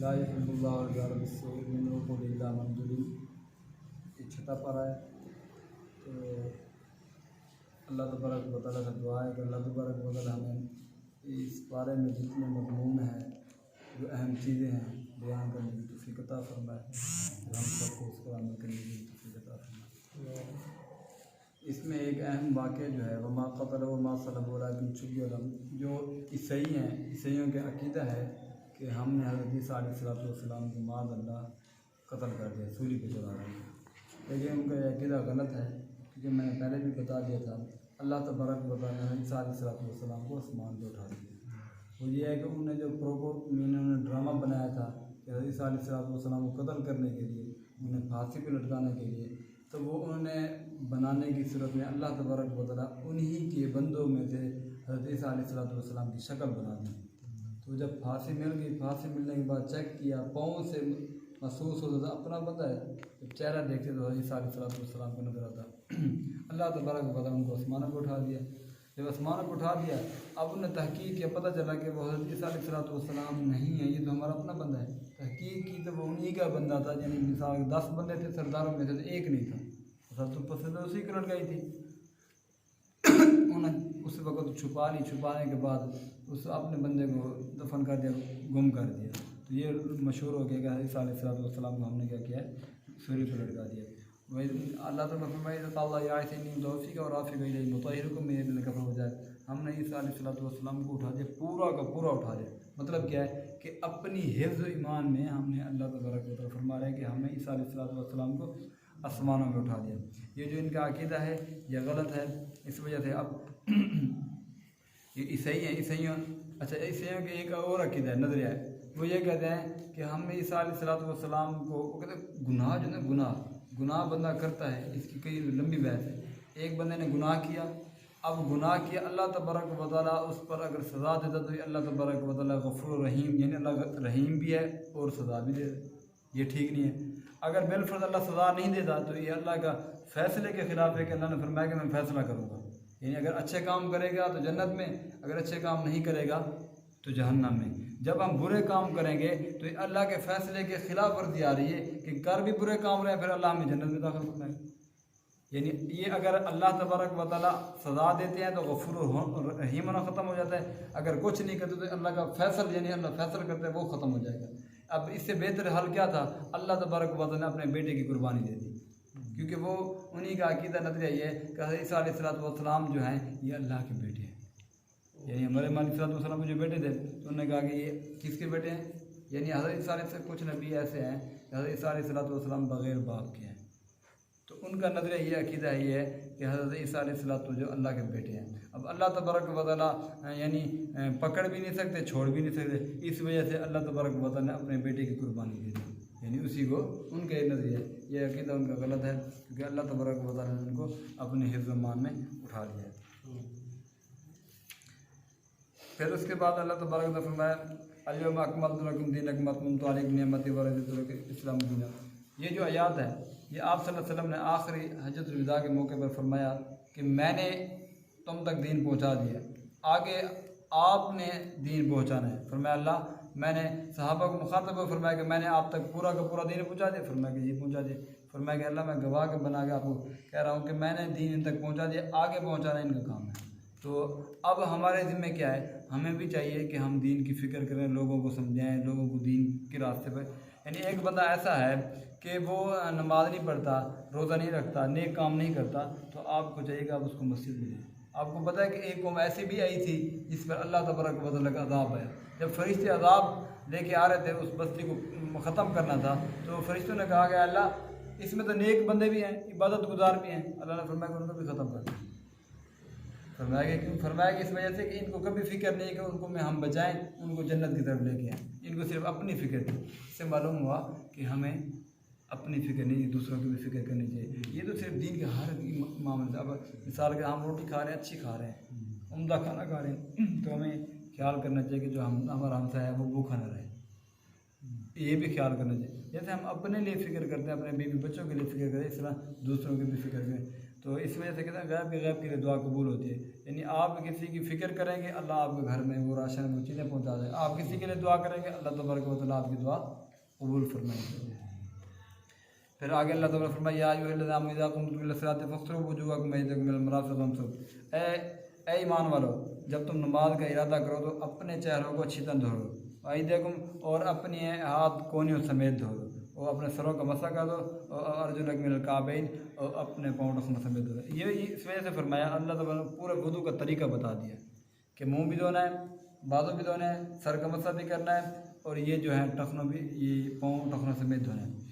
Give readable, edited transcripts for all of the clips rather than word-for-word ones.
ला युहिब्बुल्लाहु Zara Bissu मिन्हु इल्ला मन जुलिम। ये छठा पारा है। तो अल्लाह तबारक व तआला से दुआ है कि अल्लाह तबारक व तआला हमें इस पारे में जितने मज़मून हैं, जो अहम चीज़ें हैं, बयान करने की तौफ़ीक़ अता फ़रमाए। हम सबको उस पर अमल करने की तौफ़ीक़ अता फ़रमाए। इसमें एक अहम वाक़या जो है वमा क़तल वमा सलब वलाकिन शुब्बिह लहुम, जो ईसाई हैं, ईसाइयों के अक़ीदा है कि हमने हज़रत ईसा अलैहिस्सलाम को माज़अल्लाह कत्ल कर दिया, सूली पे चढ़ा दिया। लेकिन उनका यह अक़ीदा गलत है, क्योंकि मैंने पहले भी बता दिया था अल्लाह तबारक व तआला ने ईसा अलैहिस्सलाम को आसमान पर उठा दिया। वो ये है कि उन्होंने जो उन्होंने ड्रामा बनाया था कि हज़रत ईसा अलैहिस्सलाम को कत्ल करने के लिए, उन्हें फांसी पर लटकाने के लिए, तो वो उन्होंने बनाने की सूरत में अल्लाह तबारक व तआला उन्हीं के बंदों में से हज़रत ईसा अलैहिस्सलाम की शक्ल बना दी। तो जब फांसी मिल गई, फांसी मिलने के बाद चेक किया, पाँव से महसूस होता था अपना बंदा है। जब चेहरा देखते तो ईसा अलैहिस्सलाम को नजर आता। अल्लाह तबारक व तआला उनको आसमानों पर उठा दिया। जब आसमानों पर उठा दिया, अब उन्हें तहकीक किया, पता चला कि वो हज़रत ईसा अलैहिस्सलाम नहीं है, ये तो हमारा अपना बंदा है। तहकीक की तो वो उन्हीं का बंदा था, यानी मिसाल 10 बंदे थे सरदारों में से, तो एक नहीं था। सब तो पसंद उसी को लटकाई थी। उन्हें उस वक्त छुपा ली, छुपाने के बाद उस अपने बंदे को दफन कर दिया, गुम कर दिया। तो ये मशहूर हो गया कि ईसा अलैहिस्सलाम को हमने क्या किया है, सूली पर लटका दिया। वही अल्लाह ताला फरमाए हो जाए, हमने ईसा अलैहिस्सलाम को उठा दिया, पूरा का पूरा उठा दिया। मतलब क्या है कि अपनी हिफ्ज़ ईमान में हमने अल्लाह तबारक व तआला फरमा रहे हैं कि हमने ईसा अलैहिस्सलाम को आसमानों में उठा दिया। ये जो इनका अक़ीदा है यह गलत है। इस वजह से अब ये ईसाई हैं, ईसाइयों ईसाइयों के एक और अक़ीदा है, नज़रिया है। वो ये कहते हैं कि हम ईसा अलैहिस्सलाम को, वो कहते हैं गुनाह जो है गुनाह बंदा करता है, इसकी कई लंबी बहस है। एक बंदे ने गुनाह किया, अब गुनाह किया, अल्लाह तबारक व तआला उस पर अगर सज़ा देता तो अल्लाह तबारक व तआला गफ़ूर रहीम, यानी अल्लाह रहीम भी है और सज़ा भी दे, ये ठीक नहीं है। अगर बिलफर्ज अल्लाह सज़ा नहीं देता तो ये अल्लाह का फ़ैसले के ख़िलाफ़ है कि अल्लाह ने फरमाया कि मैं फ़ैसला करूँगा। यानी अगर अच्छे काम करेगा तो जन्नत में, अगर अच्छे काम नहीं करेगा तो जहन्नम में। जब हम बुरे काम करेंगे तो ये अल्लाह के फ़ैसले के ख़िलाफ़ वर्जी आ रही है कि कर भी बुरे काम रहे फिर अल्लाह हमें जन्नत में दाखिल करना है। यानी ये अगर अल्लाह तबारक व तआला सज़ा देते हैं तो गफ़ूर रहीम होना ख़त्म हो जाता है। अगर कुछ नहीं करते तो अल्लाह का फ़ैसल, यानी अल्लाह फ़ैसल करते हैं, वो ख़त्म हो जाएगा। अब इससे बेहतर हल क्या था, अल्लाह तबारक व तआला ने अपने बेटे की कुर्बानी दे दी, क्योंकि वो उन्हीं का अक़ीदा नज़रिया ये है कि हज़रत ईसा अलैहिस्सलाम जो हैं ये अल्लाह के बेटे हैं। यानी हमारे अलैहिस्सलाम के जो बेटे थे तो उन्होंने कहा कि ये किसके बेटे हैं, यानी हज़रत ईसा से कुछ नबी ऐसे हैं कि हज़रत ईसा अलैहिस्सलाम बग़ैर बाप के हैं। तो उनका नज़रिया ये अक़ीदा ये है कि हज़रत ईसा अलैहिस्सलाम जो अल्लाह के बेटे हैं। अब अल्लाह तबारक व तआला यानी पकड़ भी नहीं सकते, छोड़ भी नहीं सकते, इस वजह से अल्लाह तबारक व तआला ने अपने बेटे की कुर्बानी दे दी। यानी उसी को उनका ये नज़रिया, ये अक़ीदा उनका गलत है, क्योंकि अल्लाह तबारक व तआला ने उनको अपने हिफ्ज़ ईमान में उठा लिया है। फिर उसके बाद अल्लाह तबारक ने फरमाया अल-यौमा अकमलतु लकुम दीनकुम व अतममतु अलैकुम निअमती व रज़ीतु लकुम इस्लाम दीना। ये जो आयात है ये आप सल्लल्लाहु अलैहि वसल्लम ने आखिरी हज्जतुल विदा के मौके पर फरमाया कि मैंने तुम तक दीन पहुँचा दिया, आगे आपने दीन पहुँचाना है। फरमाया अल्लाह, मैंने सहाबा को मुखातब को फरमाया कि मैंने आप तक पूरा का पूरा दीन पहुँचा दिया। फरमाया कि जी पहुँचा दिया। फरमाया कि अल्लाह, मैं गवाह के बना के आपको कह रहा हूँ कि मैंने दीन इन तक पहुँचा दिया, आगे पहुँचाना इनका काम है। तो अब हमारे ज़िम्मे क्या है, हमें भी चाहिए कि हम दीन की फ़िक्र करें, लोगों को समझाएं, लोगों को दीन के रास्ते पर। यानी एक बंदा ऐसा है कि वो नमाज़ नहीं पढ़ता, रोज़ा नहीं रखता, नेक काम नहीं करता, तो आपको चाहिए कि आप उसको मस्जिद में लें। आपको पता है कि एक कौम ऐसी भी आई थी जिस पर अल्लाह तबारक व तआला का अज़ाब आया। जब फरिश्ते अज़ाब लेके आ रहे थे, उस बस्ती को ख़त्म करना था, तो फरिश्तों ने कहा कि अल्लाह, इसमें तो नेक बंदे भी हैं, इबादत गुजार भी हैं। अल्लाह ने फरमाया कि उनको भी ख़त्म कर दिया। फरमाया कि फरमाया कि इस वजह से कि इनको कभी फ़िक्र नहीं है कि उनको में हम बचाएं, उनको जन्नत की तरफ लेके आएँ, इनको सिर्फ अपनी फ़िक्र थी। इससे मालूम हुआ कि हमें अपनी फ़िक्र नहीं, दूसरों की भी फ़िक्र करनी चाहिए। ये तो सिर्फ दीन के हर मामले से, अब मिसाल के हम रोटी खा रहे हैं, अच्छी खा रहे हैं, उम्दा खाना खा रहे हैं, तो हमें ख्याल करना चाहिए कि जो हमारा हमसा है वो भूखा न रहे, ये भी ख्याल करना चाहिए। जैसे हम अपने लिए फ़िक्र करते हैं, अपने बीवी बच्चों के लिए फ़िक्र करें, इस तरह दूसरों की भी फ़िक्र करें। तो इस वजह से कहते हैं गैब के लिए दुआ कबूल होती है। यानी आप किसी की फ़िक्र करेंगे, अल्लाह आपके घर में वो राशन वो चीज़ें पहुँचा दें। आप किसी के लिए दुआ करेंगे, अल्लाह तबारक व तआला आपकी दुआ कबूल फरमाएंगे। फिर आगे अल्लाह ताला फरमाया या अय्युहल्लज़ीना आमनू इज़ा कुमतुम इला सलाति फ़ग़सिलू वुजूहकुम व अयदियकुम इलल मराफ़िक़ वमसहू। ए ईमान वालो, जब तुम नमाज का इरादा करो तो अपने चेहरों को अच्छी तरह धो लो, अयदियकुम और अपने हाथ कोनियों समेत धो लो, और अपने सरों का मसा कर दो, और अर्जुलकुम मिनल काबैन और अपने पाँव टखनों समेत धो लो। ये इस वजह से फरमाया अल्लाह ताला ने पूरे वुज़ू का तरीका बता दिया कि मुँह भी धोना है, बाजू भी धोना है, सर का मसा भी करना है, और ये जो है टखनों भी, ये पाँव टखनों समेत धोना है।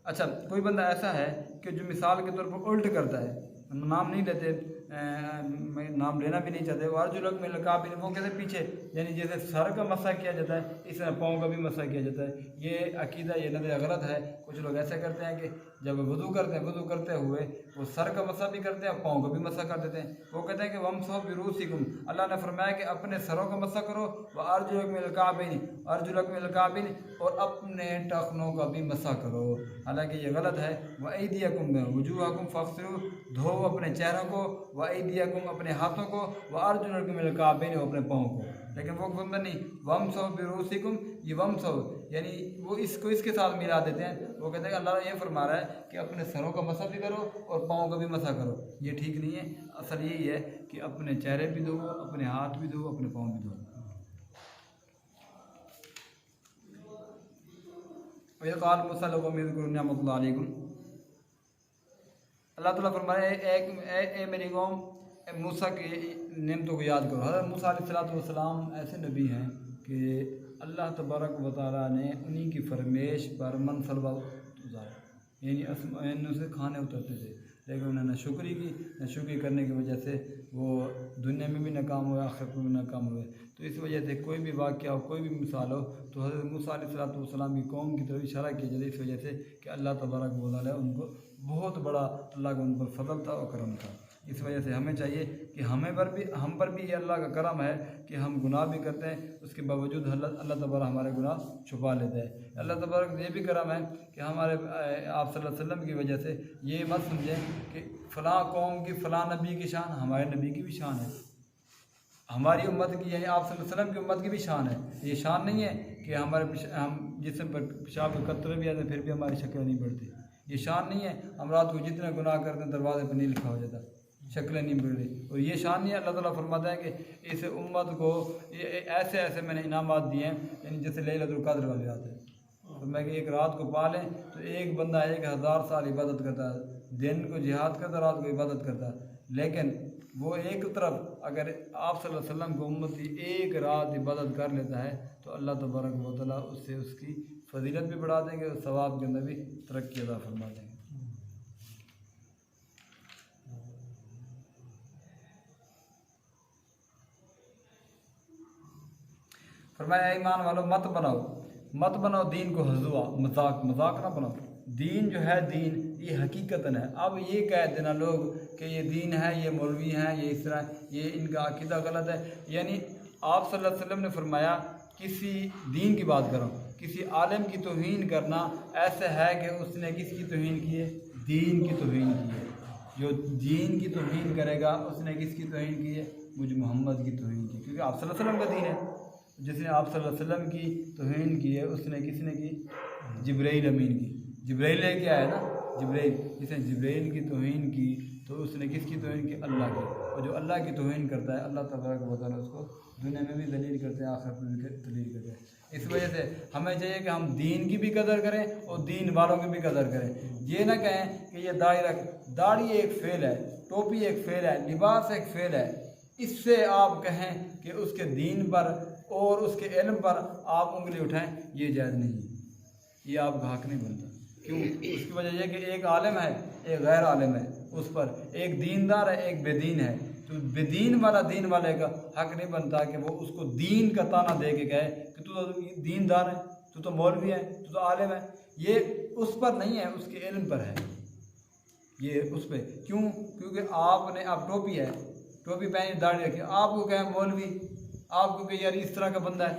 अच्छा, कोई बंदा ऐसा है कि जो मिसाल के तौर पर उल्ट करता है, नाम नहीं लेते, नाम लेना भी नहीं चाहते, वो अर्जुलक में लका भी वो कहते पीछे, यानी जैसे सर का मसा किया जाता है इस तरह पाँव का भी मसा किया जाता है। ये अकीदा, ये नज़र गलत है। कुछ लोग ऐसे करते हैं कि जब वज़ू करते हैं, वज़ू करते हुए वो सर का मसा भी करते हैं और पाँव का भी मसा कर देते हैं। वो कहते हैं कि वमसहू बिरूसिकुम, अल्लाह ने फरमाया कि अपने सरों का मसा करो, व अर्जुलक मिनल काबैन, अर्जुलक मिनल काबैन, और अपने टखनों का भी मसा करो। हालांकि ये गलत है। व अयदियकुम वुजूहकुम फ़ग़सिलू, धो अपने चेहरों को, व अयदियकुम अपने हाथों को, व अर्जुलकुम मिनल काबैन अपने पाँव को। लेकिन वो बंदा नहीं, वमसहू बिरूसिकुम, ये वमसहू यानी वो इसको इसके साथ मिला देते हैं। वो कहते हैं कि अल्लाह ये फरमा रहा है कि अपने सरों का मसा भी करो और पाँव का भी मसा करो। ये ठीक नहीं है। असल यही है कि अपने चेहरे भी धो, अपने हाथ भी धो, अपने पाँव भी धो। क़ाल मूसा लहुम इज़्कुरू निअमतल्लाहि अलैकुम, अल्लाह ताला फरमाए ए मेरी कौम, मूसा की नेमतों को याद करो। हज़रत मूसा अलैहिस्सलाम ऐसे नबी हैं कि अल्लाह तबारक व तआला ने उन्हीं की फरमाइश पर मनसलवा उतारा, यानी उनसे खाने उतरते थे, लेकिन उन्होंने शुक्री की। शुक्री करने की वजह से वो दुनिया में भी नाकाम हुए, आखिरत में भी नाकाम हुए। तो इस वजह से कोई भी वाक़या हो, कोई भी मिसाल हो, तो हज़रत मूसा अलैहिस्सलाम की कौम की तरफ इशारा किया जाता है, इस वजह से कि अल्लाह तबारक व तआला उनको बहुत बड़ा, अल्लाह का उन पर फजल था और करम था। इस वजह से हमें चाहिए कि हम पर भी ये अल्लाह का करम है कि हम गुनाह भी करते हैं, उसके बावजूद अल्लाह तबारक हमारे गुनाह छुपा लेता है। अल्लाह तबारक ये भी करम है कि हमारे आप सल्लल्लाहु अलैहि वसल्लम की वजह से ये मत समझें कि फ़लाँ कौम की फ़लाँ नबी की शान, हमारे नबी की भी शान है, हमारी उम्मत की यानी आप सल्लल्लाहु अलैहि वसल्लम की उम्मत की भी शान है। ये शान नहीं है कि हम जिस्म पर पेशाब के कतरे भी आते हैं फिर भी हमारी शक्ल नहीं बढ़ती। ये शान नहीं है हम रात को जितने गुनाह करते हैं दरवाजे पर नहीं लिखा हो जाता, शक्लें नहीं बढ़ रही। और ये शान नहीं है। अल्लाह ताला फरमाता है कि इस उम्मत को ऐसे ऐसे मैंने इनामात दिए हैं, यानी जैसे लैलतुल क़द्र वाली रात है। तो मैं कि एक रात को पा लें तो एक बंदा 1000 साल इबादत करता है, दिन को जिहाद करता, रात को इबादत करता है। लेकिन वो एक तरफ अगर आप सल्लल्लाहु अलैहि वसल्लम को उम्मत की एक रात इबादत कर लेता है तो अल्लाह तबारक व तआला उससे उसकी फजीलत भी बढ़ा देंगे और सवाब के अंदर भी तरक्की अता फरमा देंगे। फरमाया ईमान वालों मत बनाओ दीन को हज़ुआ, मजाक ना बनाओ। दीन जो है, दीन ये हकीकतन है। अब ये कह देना लोग कि ये दीन है, ये मौलवी हैं, ये इस तरह, ये इनका अकीदा गलत है। यानी आप सल्लल्लाहु अलैहि वसल्लम ने फरमाया किसी दीन की बात करो, किसी आलिम की तौहीन करना ऐसा है कि उसने किसकी तौहीन की है? दीन की तौहीन की है। जो दीन की तौहीन करेगा उसने किसकी तौहीन की है? मुझ मोहम्मद की तौहीन की, क्योंकि आप सल्लल्लाहु अलैहि वसल्लम का दीन है। जिसने आप सल्लल्लाहु अलैहि वसल्लम की तौहीन की है उसने किसने की? जिब्राइल अमीन की। जिब्राइल क्या है ना, जिब्राइल, जिसने जिब्राइल की तौहीन की तो उसने किसकी तौहीन की? अल्लाह की। और जो अल्लाह की तौहीन करता है अल्लाह तबारक व तआला उसको दुनिया में भी दलील करते हैं, आखिरत में भी दलील करते हैं। इस वजह से हमें चाहिए कि हम दीन की भी कदर करें और दीन वालों की भी कदर करें। ये ना कहें कि ये दाढ़ी एक फ़ेल है, टोपी एक फ़ेल है, लिबास एक फ़ेल है, इससे आप कहें कि उसके दीन पर और उसके इल्म पर आप उंगली उठाएं, ये जायज़ नहीं है। ये आप हक नहीं बनता। क्यों? उसकी वजह यह कि एक आलिम है, एक गैर आलिम है, उस पर एक दीनदार है, एक बेदीन है। तो बेदीन वाला दीन वाले का हक नहीं बनता कि वो उसको दीन का ताना दे के कहे कि तू तो दीनदार है, तू तो मौलवी है, तू तो आलिम है। ये उस पर नहीं है, उसके इल्म पर है। ये उस पर क्यों? क्योंकि आपने, आप टोपी है, टोपी पहनी, दाढ़ी रखी, आपको कहें मौलवी, आपको कहे यार इस तरह का बंदा है,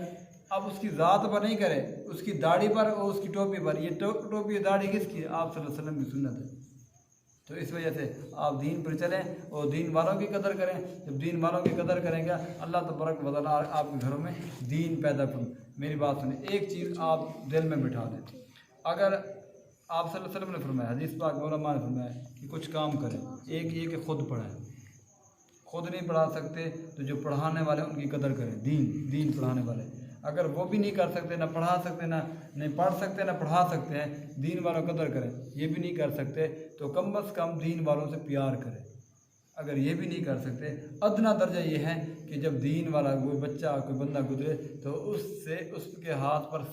अब उसकी ज़ात पर नहीं करे, उसकी दाढ़ी पर और उसकी टोपी पर। ये टोपी दाढ़ी किसकी है? आप सल्लल्लाहु अलैहि वसल्लम की सुन्नत है। तो इस वजह से आप दीन पर चलें और दीन वालों की कदर करें। जब दीन वालों की कदर करेंगे अल्लाह तबारक व तआला आपके घरों में दीन पैदा करूँ। मेरी बात सुनिए, एक चीज़ आप दिल में बिठा दें। अगर आप सल्लल्लाहु अलैहि वसल्लम ने फरमाया, हदीस पाक में उलमा ने फरमाया कि कुछ काम करें, एक ये कि खुद पढ़ें, खुद नहीं पढ़ा सकते तो जो पढ़ाने वाले उनकी कदर करें। दीन पढ़ाने वाले अगर वो भी नहीं कर सकते, ना पढ़ा सकते, ना नहीं पढ़ सकते, ना पढ़ा सकते हैं, दीन वालों की कदर करें, ये भी नहीं कर सकते तो कम अज़ कम दीन वालों से प्यार करें। अगर ये भी नहीं कर सकते, अदना दर्जा ये है कि जब दीन वाला कोई बच्चा कोई बंदा गुजरे तो उसके हाथ पर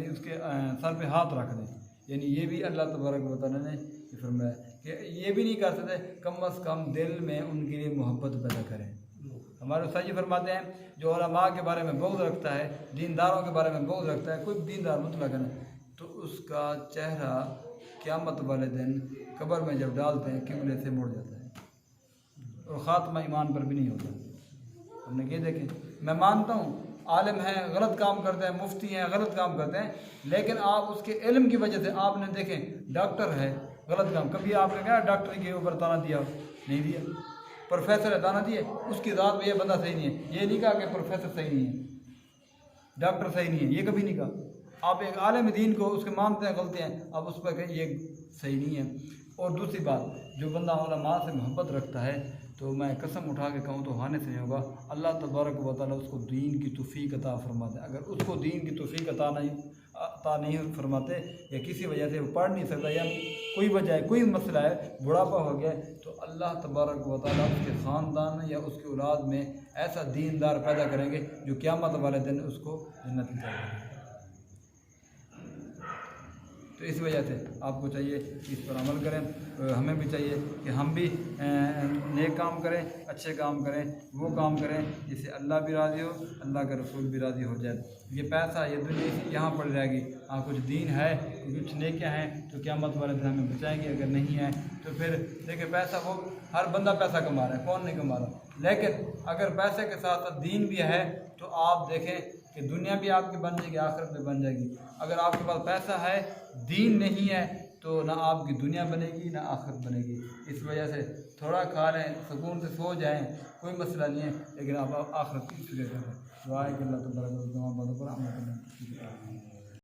उसके सर पे हाथ रख दें। यानी ये भी अल्लाह तबारक व तआला ने फरमाया कि ये भी नहीं कर सकते, कम अज़ कम दिल में उनके लिए मोहब्बत पैदा करें। हमारे उस्ताद जी फरमाते हैं जो उलमा के बारे में बहुत रखता है, दीनदारों के बारे में बहुत रखता है, कोई दीनदार मुतलक है तो उसका चेहरा क़यामत वाले दिन कब्र में जब डालते हैं किबले से मुड़ जाता है और ख़ात्मा ईमान पर भी नहीं होता। हमने ये देखें, मैं मानता हूँ आलिम हैं, गलत काम करते हैं, मुफ्ती हैं, गलत काम करते हैं, लेकिन आप उसके इल्म की वजह से आपने देखें डॉक्टर है, गलत काम कभी आपने कहा डॉक्टर के ऊपर ताना दिया? नहीं दिया। प्रोफेसर है, दाना दिए? उसकी ज़ात में ये बंदा सही नहीं है, ये नहीं कहा कि प्रोफेसर सही नहीं है, डॉक्टर सही नहीं है, ये कभी नहीं कहा। आप एक आलिम दीन को उसके मानते हैं गलतियाँ, आप उस पर कहें ये सही नहीं है। और दूसरी बात, जो बंदा उलमा से मोहब्बत रखता है तो मैं कसम उठा के कहूँ तो हाने से नहीं होगा, अल्लाह तबारक व तआला उसको दीन की तौफीक अता फरमाते। अगर उसको दीन की तौफीक अता नहीं फरमाते या किसी वजह से वो पढ़ नहीं सकता या कोई वजह है, कोई मसला है, बुढ़ापा हो गया, तो अल्लाह तबारक व तआला उसके ख़ानदान में या उसके औलाद में ऐसा दीनदार पैदा करेंगे जो क़यामत वाले दिन उसको जन्नत में जाएगा। तो इस वजह से आपको चाहिए कि इस पर अमल करें। हमें भी चाहिए कि हम भी नेक काम करें, अच्छे काम करें, वो काम करें जिससे अल्लाह भी राज़ी हो, अल्लाह का रसूल भी राज़ी हो जाए। ये पैसा ये दुनिया यहाँ पड़ जाएगी। हाँ, कुछ दीन है, कुछ नेकियां हैं तो क़यामत वाले दिन हमें बचाएंगे। अगर नहीं है तो फिर देखिए पैसा, वो हर बंदा पैसा कमा रहा है, कौन नहीं कमा रहा, लेकिन अगर पैसे के साथ साथ दीन भी है तो आप देखें कि दुनिया भी आपकी बन जाएगी, आखिरत भी बन जाएगी। अगर आपके पास पैसा है, दीन नहीं है, तो ना आपकी दुनिया बनेगी ना आखिरत बनेगी। इस वजह से थोड़ा खा लें, सुकून से सो जाएं, कोई मसला नहीं है, लेकिन आप आखिरत की फिक्र करें। दुआ है कि अल्लाह तबारक व तआला पर अमल करें।